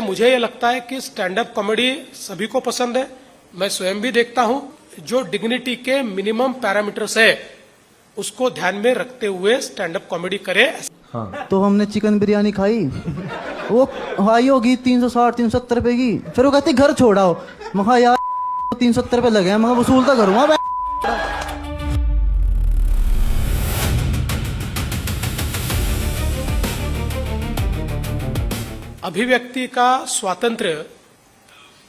मुझे ये लगता है कि स्टैंड अप कॉमेडी सभी को पसंद है। मैं स्वयं भी देखता हूं। जो डिग्निटी के मिनिमम पैरामीटर्स है उसको ध्यान में रखते हुए स्टैंड अप कॉमेडी करे। हाँ। तो हमने चिकन बिरयानी खाई, वो हाई होगी 360-370 रुपए की। फिर वो कहती घर छोड़ाओ। महा यार 370 रुपए लगे हैं, मैं वसूलता करूंगा। अभिव्यक्ति का स्वातंत्र्य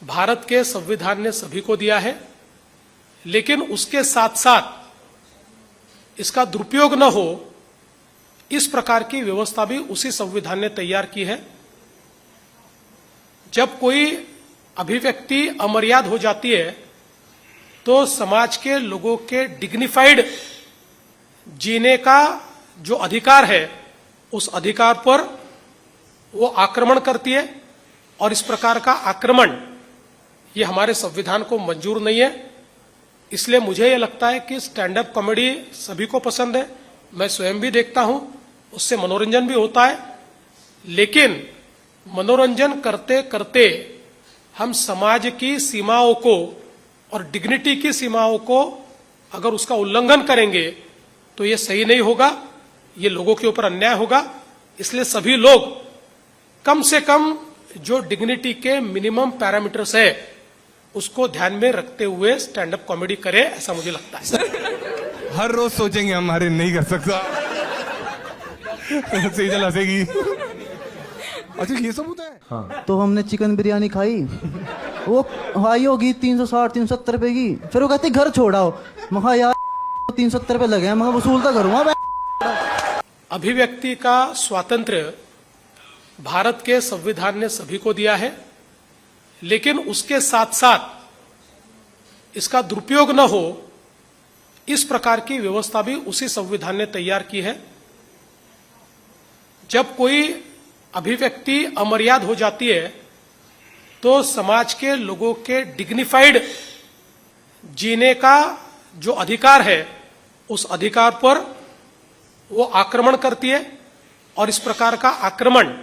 भारत के संविधान ने सभी को दिया है, लेकिन उसके साथ साथ इसका दुरुपयोग न हो इस प्रकार की व्यवस्था भी उसी संविधान ने तैयार की है। जब कोई अभिव्यक्ति अमर्याद हो जाती है तो समाज के लोगों के डिग्निफाइड जीने का जो अधिकार है उस अधिकार पर वो आक्रमण करती है, और इस प्रकार का आक्रमण ये हमारे संविधान को मंजूर नहीं है। इसलिए मुझे ये लगता है कि स्टैंड अप कॉमेडी सभी को पसंद है। मैं स्वयं भी देखता हूं, उससे मनोरंजन भी होता है, लेकिन मनोरंजन करते करते हम समाज की सीमाओं को और डिग्निटी की सीमाओं को अगर उसका उल्लंघन करेंगे तो ये सही नहीं होगा, ये लोगों के ऊपर अन्याय होगा। इसलिए सभी लोग कम से कम जो डिग्निटी के मिनिमम पैरामीटर्स है उसको ध्यान में रखते हुए स्टैंड अप कॉमेडी करे, ऐसा मुझे लगता है। हर रोज सोचेंगे हमारे नहीं कर सकता। सेजल हंसेगी। अच्छा ये सब होता है। हाँ। तो हमने चिकन बिरयानी खाई, वो हाई होगी 360-370 रुपए की। फिर वो कहती घर छोड़ाओ। महा यार 370 रुपए लगे हैं, मैं वसूलता करूंगा। अभिव्यक्ति का स्वातंत्र्य भारत के संविधान ने सभी को दिया है, लेकिन उसके साथ साथ इसका दुरुपयोग न हो इस प्रकार की व्यवस्था भी उसी संविधान ने तैयार की है। जब कोई अभिव्यक्ति अमर्याद हो जाती है तो समाज के लोगों के डिग्निफाइड जीने का जो अधिकार है उस अधिकार पर वो आक्रमण करती है, और इस प्रकार का आक्रमण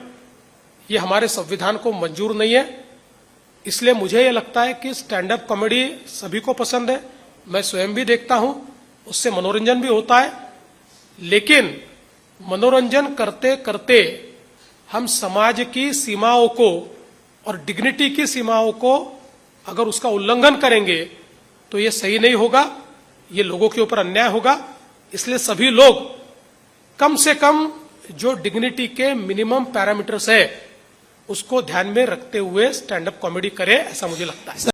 ये हमारे संविधान को मंजूर नहीं है। इसलिए मुझे ये लगता है कि स्टैंड अप कॉमेडी सभी को पसंद है। मैं स्वयं भी देखता हूं, उससे मनोरंजन भी होता है, लेकिन मनोरंजन करते करते हम समाज की सीमाओं को और डिग्निटी की सीमाओं को अगर उसका उल्लंघन करेंगे तो ये सही नहीं होगा, ये लोगों के ऊपर अन्याय होगा। इसलिए सभी लोग कम से कम जो डिग्निटी के मिनिमम पैरामीटर्स है उसको ध्यान में रखते हुए स्टैंड अप कॉमेडी करे, ऐसा मुझे लगता है।